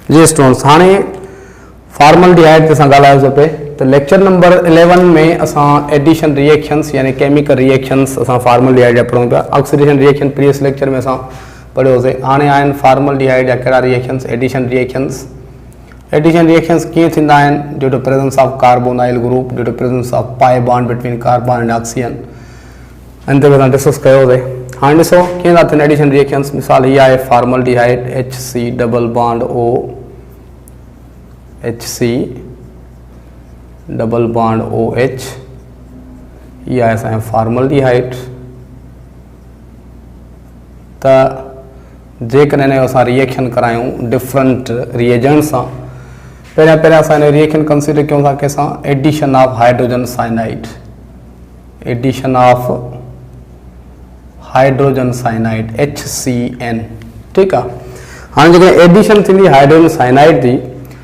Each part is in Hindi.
जी स्टूडेंट्स, हाँ फॉर्मल्डिहाइड ते ॻाल्हायोसीं पे। तो लेक्चर नंबर 11 में असां एडिशन रिएक्शंस यानी केमिकल रिएक्शंस असां फॉर्मल्डिहाइड जा पढ़ूं पिया। ऑक्सीडेशन रिएक्शन प्रीवियस लेक्चर में असां पढ़ियोसीं। हाणे आहिनि फॉर्मल्डिहाइड जा कहिड़ा reactions, addition reactions. Addition reactions कीअं थींदा आहिनि? Due to presence of carbonyl group, due to presence of pi bond between carbon and oxygen. इन ते असां डिस्कस कयोसीं। हाँ ॾिसो कीअं था थियनि एडिशन रिएक्शंस। मिसाल हीअ आहे formaldehyde HC double bond O, HC double bond OH, ये आहे असांजो फॉर्मल्डिहाइड। त जेकॾहिं हिनजो असां रिएक्शन करायूं डिफरेंट रिएजेंट सां, पहिरियां असां हिन रिएक्शन कंसिडर कयूं था कंहिंसां, addition of hydrogen cyanide, addition of hydrogen cyanide HCN। ठीकु आहे। हाणे जेकॾहिं एडिशन थींदी हाइड्रोजन साइनाइड जी,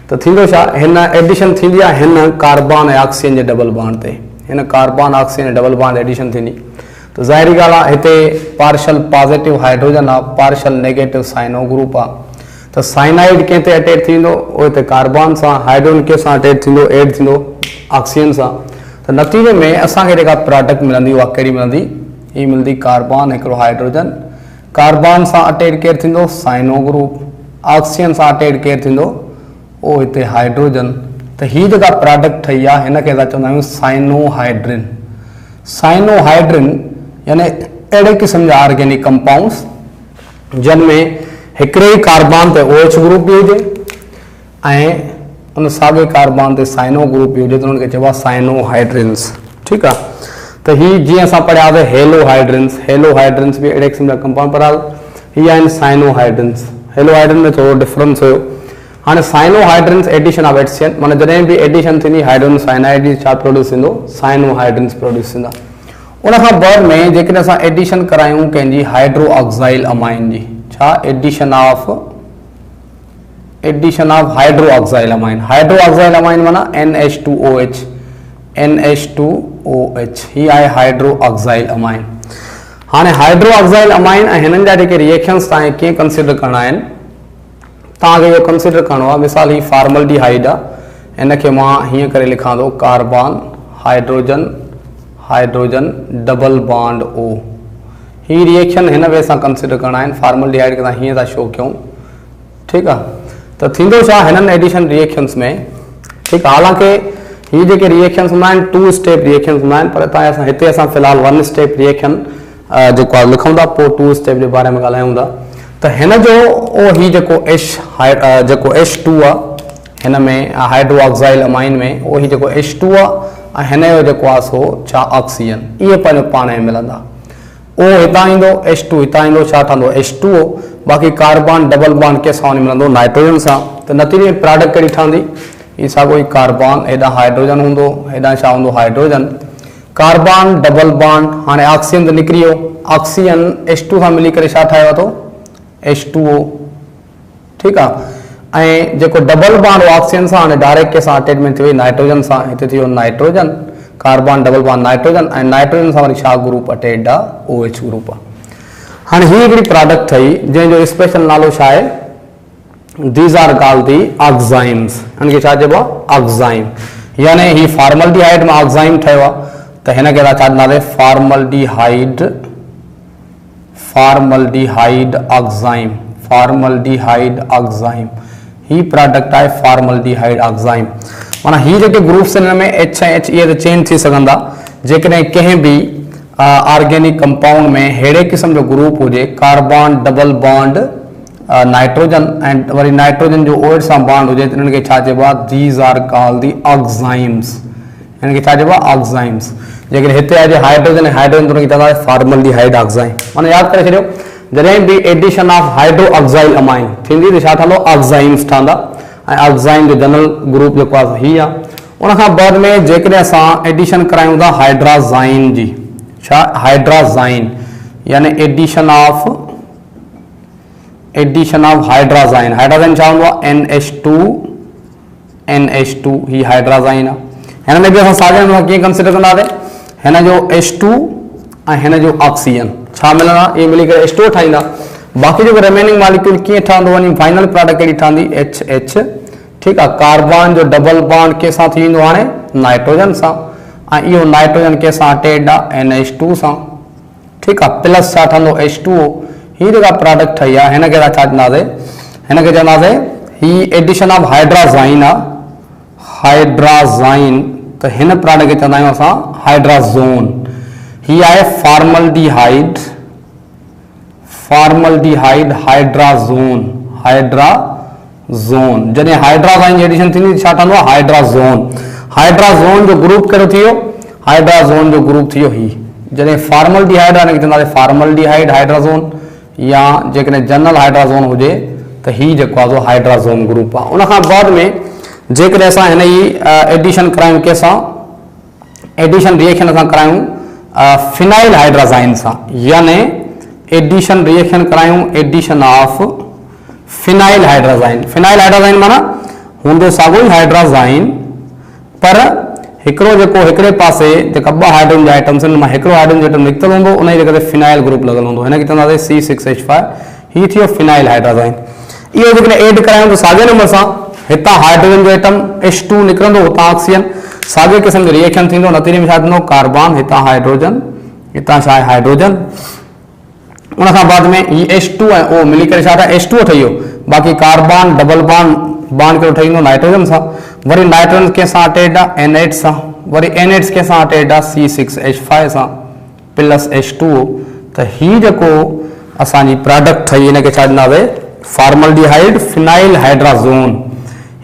तो थींदो छा? हिन एडिशन थींदी आहे हिन कार्बन ऐं ऑक्सीजन जे डबल बॉन्ड ते। हिन कार्बन ऑक्सीजन जे डबल बॉन्ड एडिशन थींदी। तो ज़ाहिरी ॻाल्हि आहे हिते पार्शल पॉजिटिव हाइड्रोजन आहे, पार्शल नेगेटिव साइनो ग्रुप आहे। तो साइनाइड कंहिं ते अटैच थींदो? उहो हिते कार्बन सां। हाइड्रोजन कंहिं अटैच थींदो? एड थींदो ऑक्सीजन सां। तो नतीजे में असांखे जेका प्रोडक्ट मिलंदी उहा कहिड़ी मिलंदी? ही मिलंदी कार्बन हिकिड़ो हाइड्रोजन। कार्बन सां अटैच केरु थींदो? Cyano group. ऑक्सीजन सां अटैच केरु थींदो? ओ हिते हाइड्रोजन। तो ही जेका प्रोडक्ट ठही आहे हिन खे असां चवंदा आहियूं साइनोहाइड्रिन। साइनोहाइड्रिन यानी अहिड़े क़िस्म जा ऑर्गेनिक कंपाउंड्स जिन में हिकिड़े ई कार्बन ते OH ग्रुप बि हुजे ऐं उन साॻे कार्बन ते साइनो ग्रुप बि हुजे, त उन्हनि खे चइबो आहे साइनोहाइड्रिन्स। ठीकु आहे। त ही जीअं असां पढ़ियासीं हेलोहाइड्रिन्स, हेलोहाइड्रिन्स बि अहिड़े क़िस्म जा कंपाउंड पढ़ियासीं। ही आहिनि साइनोहाइड्रिन्स। हेलोहाइड्रिन में थोरो डिफरेंस हुयो। हाँ साइनोहाइड्रिन्स एडिशन ऑफ HCN, माना जॾहिं भी एडिशन थी हाइड्रोजन साइनाइड जी छा प्रोड्यूस थींदो? साइनोहाइड्रिन्स प्रोड्यूस थींदा। उन खां बाद में जेकॾहिं असां एडिशन करायूं कंहिंजी हाइड्रो ऑक्साइल अमाइन जी, छा? Addition of hydroxyl amine. Hydroxyl amine माना NH2OH, NH2OH ही आहे हाइड्रो ऑक्साइल अमाइन। हाँ हाइड्रो ऑक्साइल अमाइन ऐं हिननि जा जेके रिएक्शंस तव्हांखे कीअं कंसिडर करणा आहिनि, तव्हांखे इहो कंसिडर करिणो आहे। मिसाल ही फॉर्मल्डिहाइड आहे, हिनखे मां हीअं करे लिखां थो carbon hydrogen hydrogen double bond O। ही रिएक्शन हिन वे सां कंसिडर करणा आहिनि। फॉर्मल्डिहाइड खे तव्हां हीअं था शो कयूं। ठीकु आहे। त थींदो छा हिननि एडिशन रिएक्शंस में? ठीकु आहे। हालांकि ही जेके रिएक्शंस हूंदा आहिनि 2 स्टेप रिएक्शंस हूंदा आहिनि, पर हिते असां फ़िलहालु 1 स्टेप रिएक्शन जेको आहे लिखूं था, पोइ 2 स्टेप जे बारे में ॻाल्हायूं था। तो हिन जो ही जेको H2 आहे, हिन में हाइड्रो ऑक्साइल अमाइन में उहो ही जेको H2 आहे ऐं हिन जो जेको आहे सो छा? ऑक्सीजन। इहे पंहिंजो पाण में मिलंदा। ओ हितां ईंदो, H2 हितां ईंदो, छा ठहंदो? H2O। बाक़ी कार्बन डबल बॉन्ड कंहिंसां मिलंदो? नाइट्रोजन सां। त नतीजे में प्रोडक्ट कहिड़ी ठहंदी? ही साॻियो ई कार्बन, हेॾां हाइड्रोजन हूंदो, हेॾां छा हूंदो? हाइड्रोजन। कार्बन डबल बॉन्ड, हाणे ऑक्सीजन त निकिरी वियो, ऑक्सीजन H2 सां मिली करे छा ठाहियो अथव? H2O। ठीकु आहे। ऐं जेको डबल बॉन्ड ऑक्सीजन सां हाणे डायरेक्ट कंहिंसां अटैचमेंट थी वई? नाइट्रोजन सां। हिते थी वियो nitrogen, carbon double bond nitrogen, ऐं नाइट्रोजन सां वरी छा ग्रुप अटैच्ड आहे? OH ग्रुप आहे। हाणे हीअ हिकिड़ी प्रोडक्ट ठही जंहिंजो स्पेशल नालो छा आहे? These are called the oximes. हिनखे छा चइबो आहे? ऑक्साइम। यानी ही फॉर्मल्डिहाइड में ऑक्साइम ठहियो आहे, त हिनखे असां छा चवंदासीं? Formaldehyde oxime. फॉर्मल्डिहाइड ऑक्साइम ही प्रोडक्ट आहे फॉर्मल्डिहाइड ऑक्साइम। माना ही जेके ग्रुप्स आहिनि हिन में H ऐं H इहे त चेंज थी सघंदा जेकॾहिं कंहिं बि ऑर्गेनिक कंपाउंड में अहिड़े क़िस्म जो ग्रुप हुजे, कार्बन डबल बॉन्ड नाइट्रोजन ऐं वरी नाइट्रोजन जो OH सां बॉन्ड हुजे, त हिननि खे छा चइबो आहे? These are called the oximes. हिनखे छा चइबो आहे? ऑक्साइम्स। जेकॾहिं हिते आहे हाइड्रोजन ऐं हाइड्रोजन, त हुनखे चवंदा फॉर्मल्डिहाइड ऑक्साइम। माना यादि करे छॾियो, जॾहिं भी addition of hydroxyl amine थींदी त छा ठहंदो? ऑक्साइम्स ठहंदा। ऐं ऑक्साइम जो जनरल ग्रुप जेको आहे ही आहे। उन खां बाद में जेकॾहिं असां एडिशन करायूं था हाइड्राज़ाइन जी, छा? हाइड्राज़ाइन यानी एडिशन ऑफ हाइड्राज़ाइन। हाइड्राज़ाइन छा हूंदो आहे? NH2 ही हाइड्राज़ाइन आहे। हिन में बि असां साॻियो कीअं कंसिडर कंदासीं? हिन जो H2 ऐं हिन जो ऑक्सीजन छा मिलंदा? इहे मिली करे H2 ठाहींदा। बाक़ी जो रिमेनिंग मॉलिक्यूल कीअं ठहंदो वञी फाइनल प्रोडक्ट कहिड़ी ठहंदी HH। ठीकु आहे, कार्बन जो डबल बॉन्ड कंहिंसां थी वेंदो हाणे नाइट्रोजन सां, ऐं इहो नाइट्रोजन कंहिंसां अटैच्ड आहे NH2 सां। ठीकु आहे, प्लस छा ठहंदो H2O। हीअ जेका प्रोडक्ट ठही आहे हिनखे छा चवंदासीं, हिनखे चवंदासीं ही एडिशन ऑफ हाइड्राज़ाइन आहे, हाइड्राज़ाइन। त हिन प्रोडक्ट खे चवंदा आहियूं असां हाइड्राज़ोन। ही आहे फॉर्मल्डिहाइड, फॉर्मल्डिहाइड हाइड्राज़ोन, हाइड्राज़ोन। जॾहिं हाइड्राज़ाइन जी एडिशन थींदी छा ठहंदो आहे हाइड्राज़ोन। हाइड्राज़ोन जो ग्रुप कहिड़ो थी वियो, हाइड्राज़ोन जो ग्रुप थी वियो ही। जॾहिं फॉर्मल्डिहाइड आहे हिनखे चवंदासीं फॉर्मल्डिहाइड हाइड्राज़ोन, या जेकॾहिं जनरल हाइड्राज़ोन हुजे त ही जेको आहे हाइड्राज़ोन ग्रुप आहे। उन खां बाद में जेकॾहिं असां हिन जी एडिशन करायूं कंहिंसां, एडिशन रिएक्शन असां करायूं फिनाइल हाइड्राज़ाइन सां, यानी एडिशन रिएक्शन करायूं एडिशन ऑफ फिनाइल हाइड्राज़ाइन। फिनाइल हाइड्राज़ाइन माना हूंदो साॻियो ई हाइड्राज़ाइन, पर हिकिड़ो जेको हिकिड़े पासे जेका ॿ हाइड्रोजन जा आइटम्स आहिनि, मां हिकिड़ो हाइड्रोजन जो आइटम निकितल हूंदो, उन जी जॻह ते फिनाइल ग्रुप लॻल हूंदो, हिनखे चवंदासीं C6H5। हीअ थी वियो फिनाइल हाइड्राज़ाइन। इहो जेकॾहिं एड करायूं त साॻे नंबर सां हितां हाइड्रोजन जो आइटम H2 निकिरंदो, हुतां ऑक्सीजन, साॻे क़िस्म जो रिएक्शन थींदो, नतीजे में छा थींदो कार्बन, हितां हाइड्रोजन, हितां छा आहे हाइड्रोजन। उन खां बाद में ही H2 ऐं O मिली करे छा ठहे H2O ठही वियो। बाक़ी कार्बन डबल बॉन्ड कहिड़ो ठही वेंदो नाइट्रोजन सां, वरी नाइट्रोजन कंहिंसां अटैच्ड आहे NH सां, वरी NH कंहिंसां अटैच्ड आहे C6H5 सां प्लस H2O। त ही जेको असांजी प्रोडक्ट ठही हिनखे छा चवंदासीं फॉर्मल्डिहाइड फिनाइल हाइड्राज़ोन।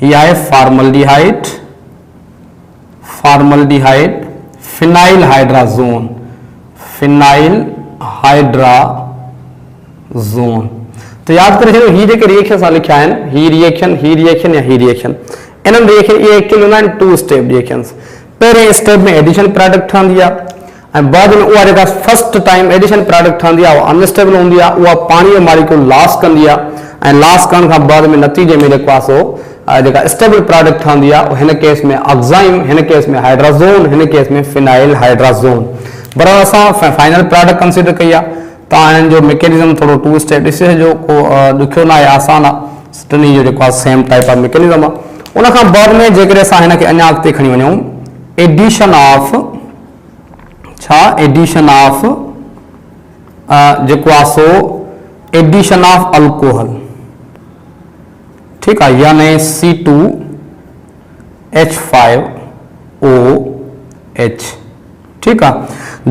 ही आहे formaldehyde, formaldehyde phenyl hydrazone, phenyl hydrazone. तो याद करे छॾियो ही जेके रिएक्शन असां लिखिया आहिनि, ही रिएक्शन या ही रिएक्शन, इन्हनि रिएक्शन इहे एक्चुअली हूंदा आहिनि 2 स्टेप रिएक्शंस। पहिरें स्टेप में एडिशन प्रोडक्ट ठहंदी आहे, ऐं बाद में उहा जेका फर्स्ट टाइम एडिशन प्रोडक्ट ठहंदी आहे उहा अनस्टेबल हूंदी आहे, उहा पाणी जो मॉलिक्यूल लॉस कंदी आहे, ऐं लॉस करण खां बाद में नतीजे में जेको आहे सो जेका स्टेबल प्रोडक्ट ठहंदी आहे, हिन केस में ऑक्साइम, हिन केस में हाइड्राज़ोन, हिन केस में फिनाइल हाइड्राज़ोन। बराबरि असां फाइनल प्रोडक्ट कंसिडर कई आहे। तव्हां हिननि जो मैकेनिज़म थोरो 2 स्टेप ॾिसे जो, को ॾुखियो न आहे, आसान आहे, टिनी जो जेको आहे सेम टाइप ऑफ मैकेनिज़म आहे। उन खां बाद में जेकॾहिं असां हिनखे अञा अॻिते खणी वञूं, एडिशन ऑफ छा, एडिशन ऑफ जेको आहे सो एडिशन ऑफ अल्कोहल। ठीकु आहे, यानी C2H5OH। ठीकु आहे,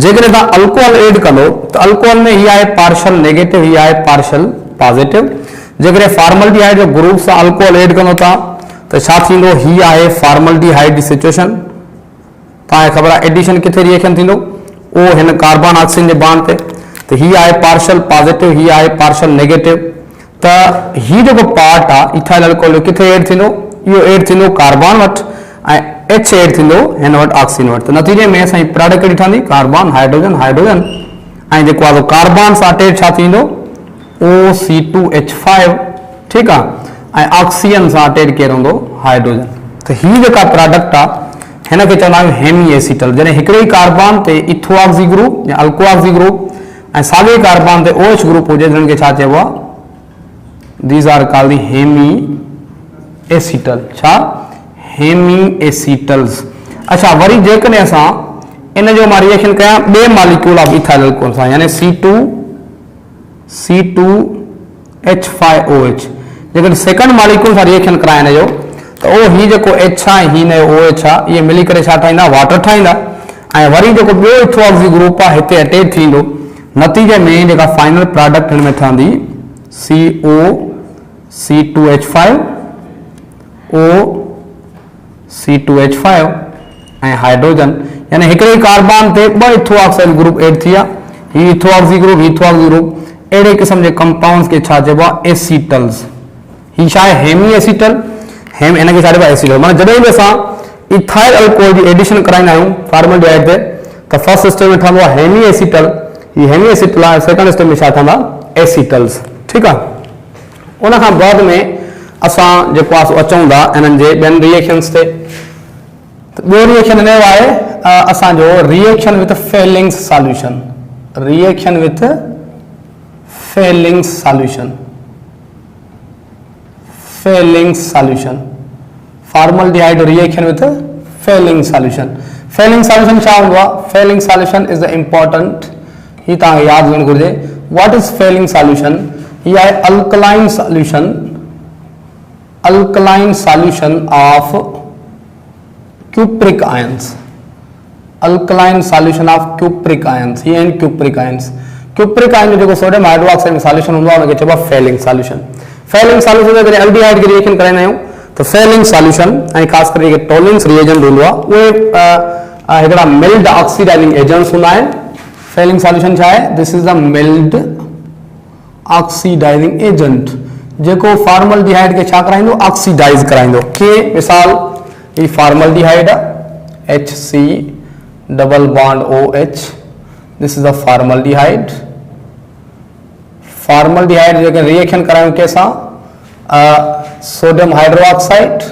जेकॾहिं तव्हां अल्कोहल एड कंदो त अल्कोहल में हीअ आहे पार्शल नेगेटिव, हीअ आहे पार्शल पॉजिटिव। जेकॾहिं फॉर्मल्डिहाइड जो ग्रुप सां अल्कोहल एड कंदो था त छा थींदो, हीअ आहे फॉर्मल्डिहाइड जी सिचुएशन। तव्हांखे ख़बर आहे एडिशन किथे रिएक्शन थींदो, उहो हिन कार्बन ऑक्सीजन जे बॉन्ड ते। त हीअ आहे पार्शल पॉजिटिव, हीअ आहे पार्शल नेगेटिव। त हीअ जेको पार्ट आहे इथाइल अल्कोहल जो किथे एड थींदो, इहो एड थींदो कार्बन वटि, ऐं H एड थींदो हिन वटि ऑक्सीजन वटि। त नतीजे में असांजी प्रोडक्ट कहिड़ी ठहंदी कार्बन हाइड्रोजन हाइड्रोजन, ऐं जेको आहे कार्बन सां अटैच छा थींदो OC2H5। ठीकु आहे, ऐं ऑक्सीजन सां अटैच केरु हूंदो हाइड्रोजन। त हीअ जेका प्रोडक्ट आहे हिनखे चवंदा आहियूं हेमी एसिटल। जॾहिं हिकिड़े ई कार्बन ते इथोऑक्सी ग्रुप या अल्कोऑक्सी ग्रुप ऐं साॻे कार्बन ते OH ग्रुप हुजे, जिन खे छा चइबो आहे, these are called the hemiacetal. छा, हेमी एसिटल्स। अच्छा, वरी जेकॾहिं असां इन जो मां रिएक्शन कयां ॿिए मॉलिक्यूल ऑफ इथाइल अल्कोहल सां, यानी C2H5OH, जेकॾहिं सेकंड मॉलिक्यूल सां रिएक्शन कराइण जो त उहो ही जेको H आहे, ही न OH आहे, इहे मिली करे छा ठाहींदा वाटर ठाहींदा, ऐं वरी जेको ॿियो इथोऑक्सी ग्रुप आहे हिते अटैच थींदो। नतीजे में जेका फाइनल प्रोडक्ट हिन में ठहंदी C2H5O, ऐं हाइड्रोजन, यानी हिकिड़े कार्बन ते ॿ इथोऑक्साइड ग्रुप एड थी विया, ही इथोऑक्सी ग्रुप अहिड़े क़िस्म जे कंपाउंड्स खे छा चइबो आहे एसिटल्स। ही छा आहे हेमी एसिटल, हिनखे छा चइबो आहे एसिटल। माना जॾहिं बि असां इथाइल अल्कोहल जी एडिशन कराईंदा आहियूं फॉर्मल्डिहाइड ते त फर्स्ट स्टेप में ठहंदो आहे हेमी एसिटल, ही हेमी एसिटल आहे, सेकंड स्टेप में छा ठहंदा एसिटल्स। ठीकु आहे, उन खां बाद में असां जेको आहे अचूं था इन्हनि जे ॿियनि रिएक्शन्स ते। ॿियो रिएक्शन हिन जो आहे असांजो reaction with Fehling's solution, reaction with failing solution, failing solution, formaldehyde reaction with a failing solution. Failing solution क्या होगा? Failing solution is the important, ही तांगे याद होने को दे. What is failing solution? यह है alkaline solution, alkaline solution of cupric ions, alkaline solution of cupric ions, ये हैं cupric ions. cupric ion जो सोडियम हाइड्रोक्साइड में सॉल्यूशन होगा उनके चबा फेलिंग सॉल्यूशन. फेलिंग सॉल्यूशन में अगर एल्डिहाइड की रिएक्शन कराना है तो फेलिंग सॉल्यूशन ऐं खास करके टोलिंग्स रिएजेंट हूंदो आहे उहे हिकिड़ा मिल्ड ऑक्सीडाइजिंग एजेंट्स हूंदा आहिनि. फेलिंग सॉल्यूशन छा आहे? This is the mild oxidising agent जेको फॉर्मलडिहाइड खे छा कराईंदो? ऑक्सीडाइज कराईंदो. के मिसाल ही फॉर्मलडिहाइड आहे HC double bond OH, this is the formaldehyde. Formaldehyde जेके रिएक्शन करायूं कंहिंसां? सोडियम हाइड्रोक्साइड,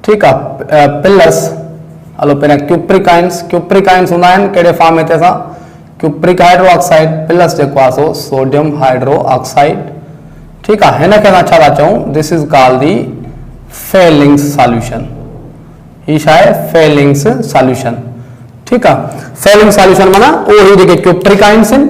ठीक है, प्लस हलो पहिरियां क्यूप्रिक आयंस. क्यूप्रिक आयंस हूंदा आहिनि कहिड़े फॉर्म में? तंहिंसां क्यूप्रिक हाइड्रोक्साइड प्लस जेको आहे सो सोडियम हाइड्रोक्साइड. ठीक है, हिन खे असां छा था चऊं? This is called the Fehling solution. ही छा आहे? Fehling solution. ठीक है, फेलिंग सॉल्यूशन माना उहो ही जेके क्यूप्रिक आयंस आहिनि,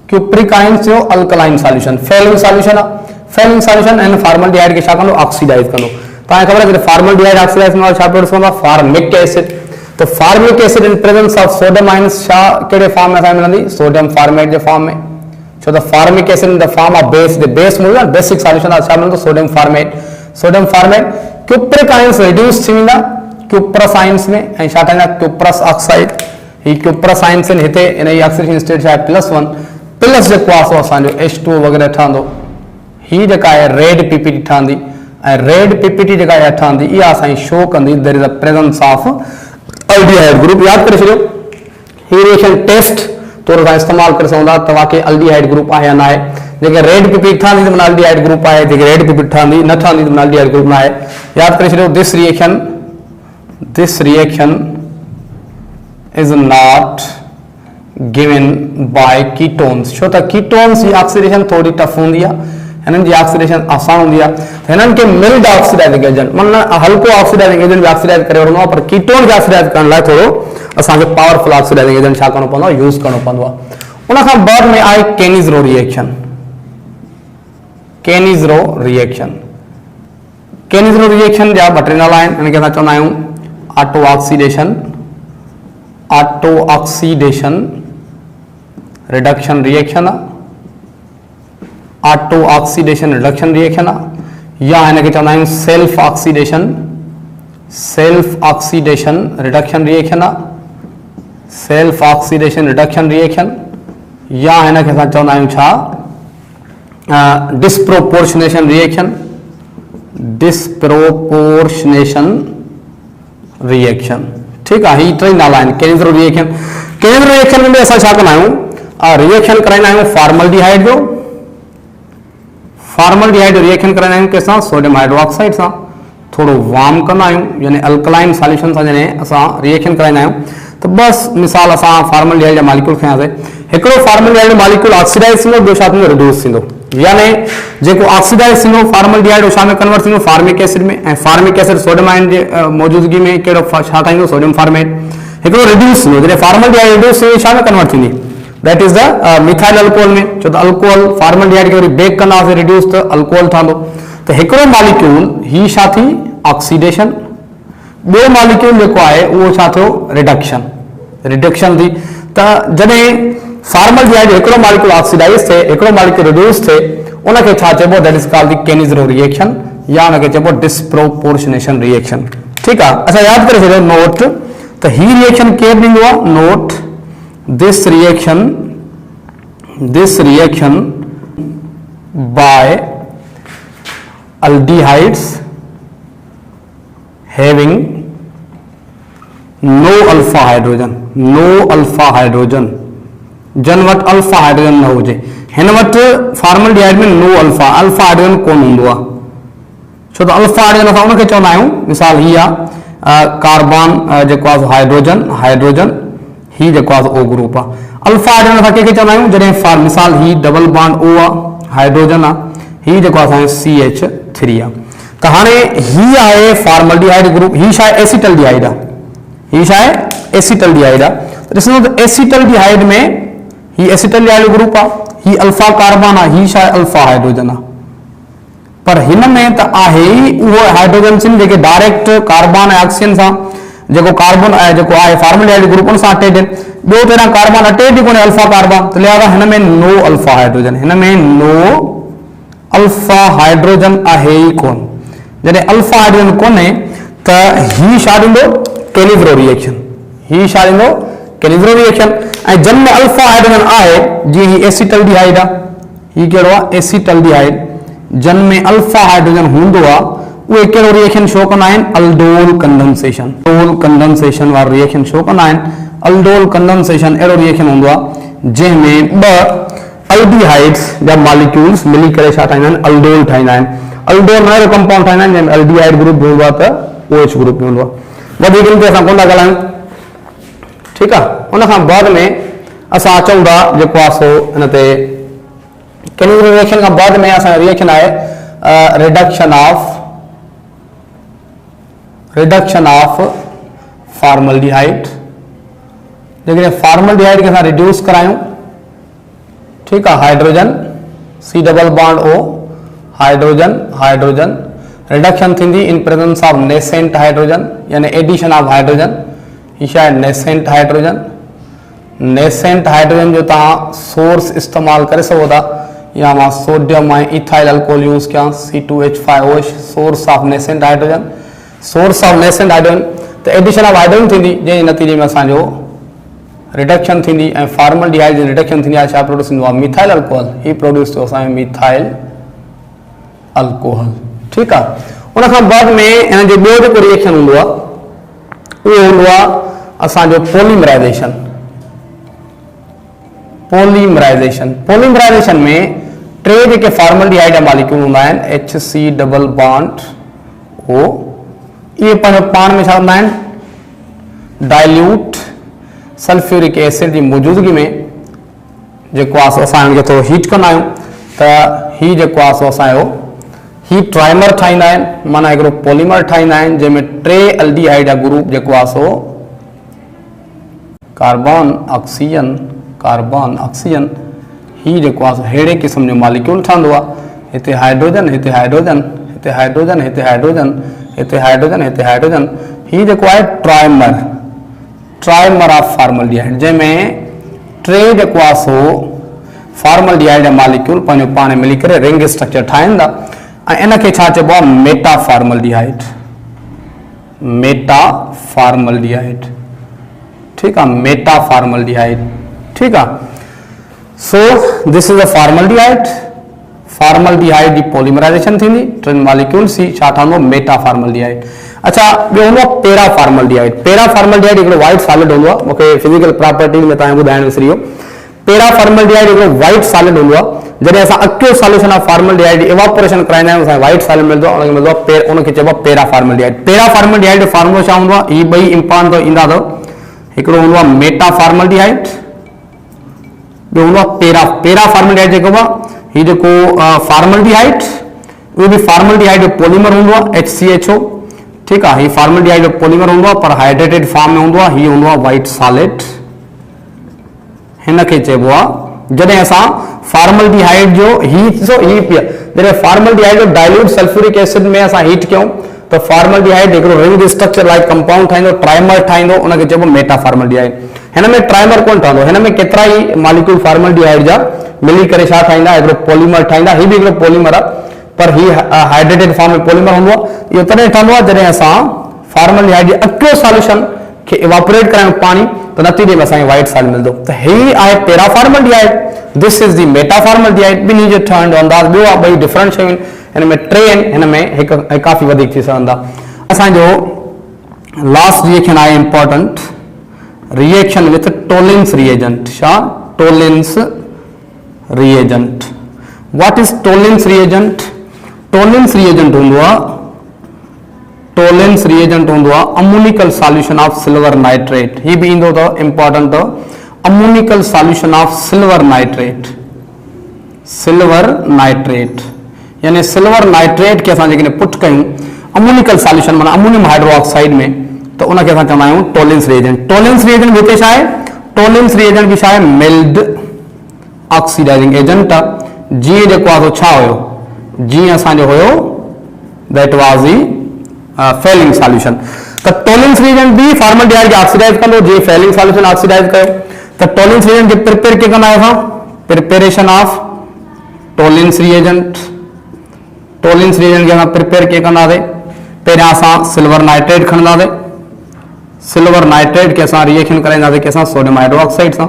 क्यूप्रिक आयंस जो अल्कलाइन सॉल्यूशन फेलिंग सॉल्यूशन आहे. फेलिंग सॉल्यूशन एंड फॉर्मलडिहाइड के छा कंदो? ऑक्सीडाइज कंदो. तव्हांखे ख़बर आहे कि फॉर्मलडिहाइड ऑक्सीडाइज कंदो छा पियो ॾिसंदो? Formic acid. तो formic acid in presence of sodium ions छा कहिड़े फॉर्म में असांखे मिलंदी? सोडियम फॉर्मेट जे फॉर्म में. छो त formic acid in the form of base, the base मिलंदो आहे बेसिक सॉल्यूशन आहे छा मिलंदो? Sodium formate. Sodium formate. Cupric ions reduce थी वेंदा क्यूप्रस आयंस में ऐं छा ठाहींदा? Cuprous oxide. ही क्यूप्रस आयंस आहिनि हिते इन जी ऑक्सीडेशन स्टेट छा आहे? +1. प्लस जेको आहे सो असांजो H2 वग़ैरह ठहंदो. ही जेका आहे रेड PPT ठहंदी ऐं रेड PPT जेका आहे ठहंदी इहा असांजी शो कंदी there is a presence of aldehyde group. यादि करे छॾियो ही रिएक्शन टेस्ट तौर सां इस्तेमालु करे सघंदा तव्हांखे अल्डिहाइड ग्रुप आहे या न आहे. जेके रेड PPT ठहंदी त माना अल्डिहाइड ग्रुप आहे, जेके रेड PPT ठहंदी न ठहंदी त माना अल्डिहाइड ग्रुप न आहे. यादि करे छॾियो this reaction is not given by ketones. छो त कीटोन्स जी ऑक्सीडेशन थोड़ी टफ हूंदी आहे, हिननि जी ऑक्सीडेशन आसान हूंदी आहे. त हिननि खे मिल्ड ऑक्सीडाइजिंग एजेंट माना हल्को ऑक्सीडाइजिंग एजेंट बि ऑक्सीडाइज करे वठंदो आहे, पर कीटोन खे ऑक्सीडाइज करण लाइ थोरो असांखे पावरफुल ऑक्सीडाइजिंग एजेंट छा करणो पवंदो आहे? यूज़ करणो पवंदो आहे. उन खां बाद में आहे केनिज़रो रिएक्शन. केनिज़रो रिएक्शन. केनिज़रो रिएक्शन जा ॿ टे नाला आहिनि. हिन खे असां चवंदा आहियूं auto oxidation, auto oxidation reduction reaction आहे, ऑटो ऑक्सीडेशन रिडक्शन रिएक्शन आहे, या हिन खे चवंदा आहियूं self oxidation, self oxidation reduction reaction आहे, सेल्फ ऑक्सीडेशन रिडक्शन रिएक्शन, या हिन खे असां चवंदा आहियूं छा? Disproportionation reaction, disproportionation reaction. ठीक आहे, ही टे नाला आहिनि केनिज़रो रिएक्शन. केनिज़रो रिएक्शन में असां छा कंदा आहियूं? रिएक्शन कराईंदा आहियूं फॉर्मलडिहाइड जो. फॉर्मलडिहाइड रिएक्शन कराईंदा आहियूं कंहिंसां? सोडियम हाइड्रोक्साइड सां. थोरो वार्म कंदा आहियूं यानी अल्कलाइन सॉल्यूशन सां जॾहिं असां रिएक्शन कराईंदा आहियूं त बस मिसाल असां फॉर्मलडिहाइड जा मॉलिक्यूल खयांसीं. हिकिड़ो फॉर्मलडिहाइड जो मॉलिक्यूल ऑक्सीडाइज थींदो, ॿियो छा थींदो? रिड्यूस थींदो. यानी जेको ऑक्सीडाइज थींदो फॉर्मलडिहाइड उहो छा में कन्वर्ट थींदो? फॉर्मिक एसिड में. ऐं फॉर्मिक एसिड सोडियम आयन जे मौजूदगी में कहिड़ो छा ठाहींदो? Sodium format. हिकिड़ो रिड्यूस थींदो, जॾहिं फॉर्मलडिहाइड रिड्यूस थींदी छा में कन्वर्ट थींदी? That is the methyl alcohol में. छो त अल्कोहल फॉर्मलडिहाइड खे वरी बेक कंदासीं रिड्यूस त अल्कोहल ठहंदो. त हिकिड़ो मॉलिक्यूल ही छा थी? ऑक्सीडेशन. ॿियो मॉलिक्यूल जेको आहे उहो छा थियो? रिडक्शन. रिडक्शन थी. त जॾहिं फॉर्मलडिहाइड हिकिड़ो मॉलिक्यूल ऑक्सीडाइज थिए, हिकिड़ो मॉलिक्यूल रिड्यूस थिए, उनखे छा चइबो? That is called the Cannizzaro reaction, या उनखे चइबो डिस्प्रोपोर्शनेशन रिएक्शन. ठीकु आहे, असां यादि करे छॾियो नोट त ही रिएक्शन केरु ॾींदो आहे? Note this reaction by aldehydes having no alpha hydrogen, no alpha hydrogen. जन वटि अल्फा हाइड्रोजन न हुजे. हिन वटि फॉर्मलडिहाइड में नो अल्फा, अल्फा हाइड्रोजन कोन हूंदो आहे. छो त अल्फा हाइड्रोजन असां उनखे चवंदा आहियूं, मिसाल ही आहे कार्बन जेको आहे हाइड्रोजन, हाइड्रोजन ही जेको आहे ओ ग्रुप आहे. अल्फा हाइड्रोजन असां कंहिंखे चवंदा आहियूं जॾहिं फॉर मिसाल ही डबल बॉन्ड ओ आहे हाइड्रोजन आहे ही जेको असांजो CH3 आहे त हाणे ही आहे फॉर्मल्डिहाइड ग्रुप ही छा आहे एसिटल्डिहाइड आहे ही छा आहे एसिटल्डिहाइड आहे त ॾिसो त एसिटल्डिहाइड में ही एसिटल्डिहाइड ग्रुप आहे ही अल्फा कार्बन आहे ही छा आहे अल्फा हाइड्रोजन आहे पर हिन में त आहे ई उहो हाइड्रोजन जेके डायरेक्ट कार्बन ऐं ऑक्सीजन सां जेको कार्बन जेको आहे फॉर्मल्डिहाइड ग्रुप उन सां अटैच आहिनि ॿियो त हिन कार्बन अटैच ई कोन्हे अल्फा कार्बन त लिहाज़ा हिन में नो अल्फा हाइड्रोजन हिन में नो अल्फा हाइड्रोजन आहे ई कोन जॾहिं अल्फा हाइड्रोजन कोन्हे त ही छा ॾींदो कैलिब्रो रिएक्शन ही छा ॾींदो कैलिब्रो रिएक्शन ऐं जिन में अल्फा हाइड्रोजन आहे जीअं ही एसिटल्डिहाइड आहे ही कहिड़ो आहे एसिटल्डिहाइड जिन में अल्फा हाइड्रोजन हूंदो आहे उहे कहिड़ो रिएक्शन शो कंदा आहिनि अल्डोल कंडेंसेशन वारो रिएक्शन शो कंदा आहिनि अल्डोल कंडेंसेशन अहिड़ो रिएक्शन हूंदो आहे जंहिंमें ॿ अल्डिहाइड्स जा मॉलिक्यूल्स मिली करे छा ठाहींदा आहिनि अल्डोल ठाहींदा आहिनि अल्डोल में अहिड़ो कंपाउंड ठाहींदा आहिनि जंहिंमें अल्डिहाइड ग्रुप बि हूंदो आहे त OH ग्रुप बि हूंदो आहे वधीक गिनती असां कोन था ॻाल्हायूं ठीकु आहे उन खां बाद में असां अचूं था जेको आहे सो हिन ते कैलिब्रो रिएक्शन खां बाद में असांजो रिएक्शन आहे रिडक्शन ऑफ फॉर्मल्डिहाइड जेकॾहिं फॉर्मल्डिहाइड खे असां रिड्यूस करायूं ठीकु आहे hydrogen C double bond O hydrogen reduction थींदी in presence of nascent hydrogen यानी एडिशन ऑफ हाइड्रोजन ही छा आहे नेसेंट हाइड्रोजन जो तव्हां सोर्स इस्तेमालु करे सघो था या मां सोडियम ऐं इथाइल अल्कोहल यूज़ कयां C2H5OH source of nascent hydrogen त एडिशन ऑफ हाइड्रोजन थींदी जंहिं नतीजे में असांजो रिडक्शन थींदी ऐं फॉर्मल्डिहाइड जी रिडक्शन थींदी आहे छा प्रोड्यूस थींदो आहे मिथाइल अल्कोहल ही प्रोड्यूस थियो असांजो मिथाइल अल्कोहल ठीकु आहे उन खां बाद में हिन जो ॿियो जेको रिएक्शन हूंदो आहे उहो हूंदो आहे असांजो पोलीमराइज़ेशन में टे जेके फॉर्मल्डिहाइड जा मॉलिक्यूल हूंदा आहिनि HC डबल बॉन्ड O इहे पंहिंजो पाण में छा कंदा आहिनि डाइल्यूट सल्फ्यूरिक एसिड जी मौजूदगी में जेको आहे सो असां हिनखे थोरो हीट कंदा आहियूं त ही जेको आहे सो असांजो ही ट्राइमर ठाहींदा आहिनि माना हिकिड़ो पॉलीमर ठाहींदा आहिनि जंहिंमें टे अल्डिहाइड जा ग्रुप जेको आहे सो कार्बन ऑक्सीजन ही जेको आहे सो अहिड़े क़िस्म जो मॉलिक्यूल ठहंदो आहे हिते हाइड्रोजन ही जेको आहे ट्राइमर ऑफ फॉर्मल्डिहाइड जंहिंमें टे जेको आहे सो फॉर्मल्डिहाइड जा मॉलिक्यूल पंहिंजो पाण मिली करे रिंग स्ट्रक्चर ठाहिनि था ऐं इनखे छा चइबो आहे मेटाफॉर्मल्डिहाइड ठीकु आहे मेटाफॉर्मल्डिहाइड ठीकु आहे so this is a formaldehyde जी पॉलीमराइजेशन थींदी टिनि मॉलिक्यूल्स ही छा ठहंदो मेटाफॉर्मल्डिहाइड अच्छा ॿियो हूंदो आहे पैराफॉर्मल्डिहाइड हिकिड़ो वाइट सॉलिड हूंदो आहे मूंखे फिजिकल प्रॉपर्टी में तव्हांखे ॿुधाइण विसरी वियो पैराफॉर्मल्डिहाइड हिकिड़ो वाइट सॉलिड हूंदो आहे जॾहिं असां अक्यो सॉल्यूशन ऑफ फॉर्मल्डिहाइड जी इवापोरेशन कराईंदा आहियूं असांखे वाइट सॉलिड मिलंदो आहे उनखे चइबो आहे पैराफॉर्मल्डिहाइड जो फॉर्मूलो छा हूंदो आहे ही ॿई इंपॉर्टेंट ईंदा अथव हिकिड़ो हूंदो आहे मेटाफॉर्मल्डिहाइड ॿियो हूंदो आहे पैराफॉर्मल्डिहाइड जेको आहे ही जेको फॉर्मल्डिहाइड उहो बि फॉर्मल्डिहाइड जो पॉलीमर हूंदो आहे HCHO ठीकु आहे ही फॉर्मल्डिहाइड जो पॉलीमर हूंदो आहे पर हाइड्रेटेड फॉर्म में हूंदो आहे ही हूंदो आहे वाइट सॉलिड हिनखे चइबो आहे जॾहिं असां फॉर्मल्डिहाइड जो जॾहिं फॉर्मल्डिहाइड जो डाइल्यूट सल्फ्यूरिक एसिड में असां हीट कयूं त फॉर्मल्डिहाइड हिकिड़ो रिंग स्ट्रक्चर लाइक कंपाउंड ठाहींदो ट्राइमर ठाहींदो उनखे चइबो मेटाफॉर्मल्डिहाइड हिन में ट्राइमर कोन ठहंदो हिन में केतिरा ई मॉलिक्यूल फॉर्मल्डिहाइड जा मिली करे छा ठाहींदा हिकिड़ो पॉलीमर ठाहींदा ही बि हिकिड़ो पॉलीमर आहे पर ही हाइड्रेटेड फॉर्म में पॉलीमर हूंदो आहे इहो तॾहिं ठहंदो आहे जॾहिं असां फॉर्मल्डिहाइड जे अक्यो सॉल्यूशन खे इवापोरेट करायूं पाणी त नतीजे में असांखे वाइट सॉलिड मिलंदो त ही आहे पैराफॉर्मल्डिहाइड दिस इज दी मेटाफॉर्मल्डिहाइड ॿिन्ही जो ठहण जो अंदाज़ ॿियो आहे ॿई डिफरेंट शयूं आहिनि हिन में टे आहिनि हिन में हिकु काफ़ी वधीक थी सघंदा असांजो लास्ट रिएक्शन आहे important reaction with Tollens reagent छा Tollens reagent what is Tollens reagent Tollens reagent हूंदो आहे ammoniacal solution of silver nitrate ही भी ईंदो अथव इम्पोर्टेंट अथव ammoniacal solution of silver nitrate, silver nitrate यानी सिल्वर नाइट्रेट के असां जेकॾहिं पुट कयूं अमोनिकल सॉल्यूशन माना अमोनियम हाइड्रोक्साइड में, तो उनखे असां चवंदा आहियूं टोलेंस रिएजेंट। टोलेंस रिएजेंट भी हिते छा आहे, टोलेंस रिएजेंट भी छा आहे, मिल्ड ऑक्सीडाइजिंग एजेंट आहे। जीअं जेको आहे छा हुयो, जीअं असांजो हुयो that was the Fehling solution. त टोलेंस रिएजेंट भी फॉर्मल्डिहाइड खे ऑक्सीडाइज कंदो, जीअं फेलिंग सॉल्यूशन ऑक्सीडाइज कयो। त टोलेंस रिएजेंट खे प्रिपेयर कीअं कंदा आहियूं असां, preparation of Tollens reagent. Tollens reagent खे असां प्रिपेयर कीअं कंदासीं, पहिरियां असां सिल्वर नाइट्रेट खणंदासीं, सिल्वर नाइट्रेट के असां रिएक्शन कराईंदासीं कंहिंसां, सोडियम हाइड्रोक्साइड सां,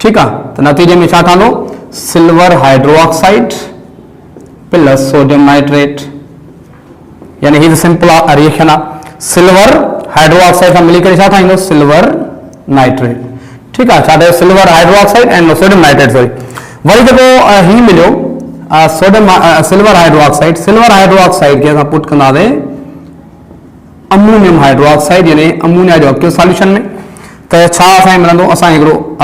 ठीकु आहे। त नतीजे में छा ठहंदो, silver hydroxide plus sodium nitrate, यानी ही सिंपल रिएक्शन आहे। सिल्वर हाइड्रोक्साइड सां मिली करे छा ठाहींदो, सिल्वर नाइट्रेट, ठीकु आहे। छा ठहियो, silver hydroxide and sodium nitrate sorry. Worry जेको ही मिलियो sodium silver hydroxide, silver hydroxide के असां पुट कंदासीं अमोनियम हाइड्रोक्साइड यानी अमोनिया जो एक्टिव सॉल्यूशन में। त छा असांखे मिलंदो, असांखे हिकिड़ो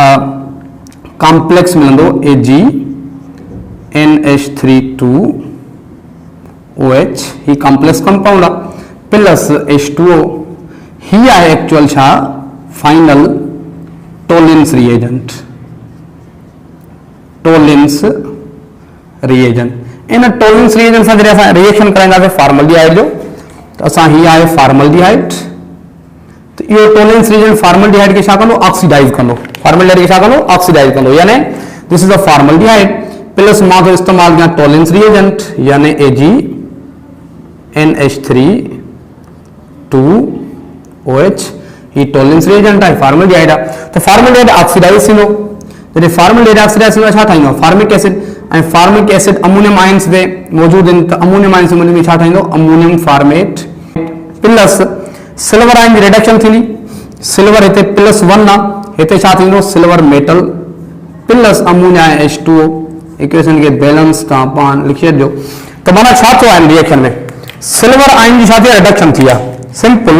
कॉम्प्लेक्स मिलंदो AgNH3(2OH), ही कॉम्प्लेक्स कंपाउंड आहे, प्लस H2O, ही आहे एक्चुअल छा, final Tollens reagent, Tollens reagent. इन टोलेंस रिएजेंट सां जॾहिं असां रिएक्शन कराईंदासीं फॉर्मल्डिहाइड जो, त असां ही आहे फॉर्मल्डिहाइड, त इहो टोलेंस रिएजेंट फॉर्मल्डिहाइड खे छा कंदो, ऑक्सीडाइज कंदो, फॉर्मल्डिहाइड खे छा कंदो, ऑक्सीडाइज कंदो, यानी this is a formaldehyde plus मां थो इस्तेमाल कयां टोलेंस रिएजेंट यानी AgNH3(2OH), ही टोलेंस रिएजेंट आहे, फॉर्मल्डिहाइड आहे। त फॉर्मल्डिहाइड ऑक्सीडाइज थींदो, जॾहिं फॉर्मल्डिहाइड ऑक्सीडाइज थींदो छा ठाहींदो, फॉर्मिक एसिड, ऐं फॉर्मिक एसिड अमोनियम आयन्स ते मौजूद आहिनि, त अमोनियम आयन्स में छा ठाहींदो, ammonium formate plus silver ion जी रिडक्शन थींदी, सिल्वर हिते +1 आहे, हिते छा थींदो, silver metal plus ammonia H2O, equation के बैलेंस तव्हां पाण लिखी छॾियो। त माना छा थियो आहे रिएक्शन में, सिल्वर आयन जी छा थी रिडक्शन थी आहे, सिंपल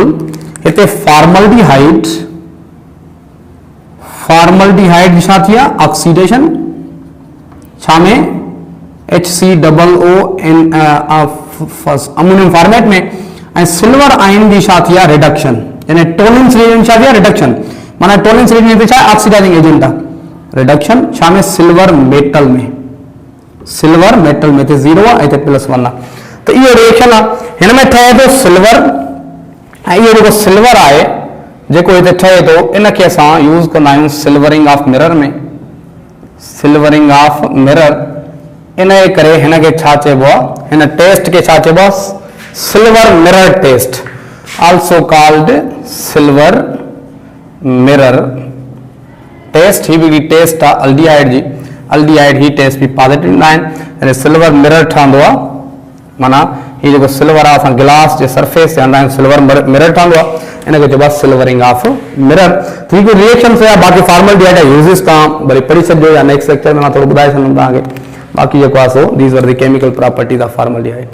हिते फॉर्मल्डिहाइड, फॉर्मल्डिहाइड जी छा थी आहे ऑक्सीडेशन, छा में HCOON अमोनियम फॉर्मेट में, ऐं सिल्वर आयन जी छा थी आहे रिडक्शन, यानी टोलेंस रिएजेंट छा थी आहे रिडक्शन, माना टोलेंस रिएजेंट छा ऑक्सीडाइजिंग एजेंट आहे, रिडक्शन छा में सिल्वर मेटल में, सिल्वर मेटल में 0 आहे, हिते +1 आहे। त इहो रिएक्शन आहे, हिन में ठहे थो सिल्वर, ऐं इहो जेको सिल्वर आहे जेको हिते ठहे थो, इनखे असां यूज़ कंदा आहियूं सिल्वरिंग ऑफ मिरर में, सिल्वरिंग ऑफ मिरर। इन जे करे हिनखे छा चइबो आहे, हिन टेस्ट खे छा चइबो आहे, silver mirror test, also called silver mirror test. ही भी टेस्ट आहे अल्डिहाइड जी, अल्डिहाइड ही टेस्ट भी पॉजिटिव ईंदा आहिनि, यानी सिल्वर मिरर ठहंदो आहे, माना ही जेको सिल्वर आहे असां गिलास जे सरफेस ते हणंदा आहियूं, सिल्वर मिरर ठहंदो आहे, इनखे चइबो आहे सिल्वरिंग ऑफ मिरर। त ही रिएक्शन से बाक़ी फॉर्मल्डिहाइड जा यूज़िस तव्हां वरी पढ़ी सघिजो, या नेक्स्ट लेक्चर में मां थोरो ॿुधाए छॾंदुमि तव्हांखे। बाक़ी जेको आहे सो these are the chemical properties of formaldehyde.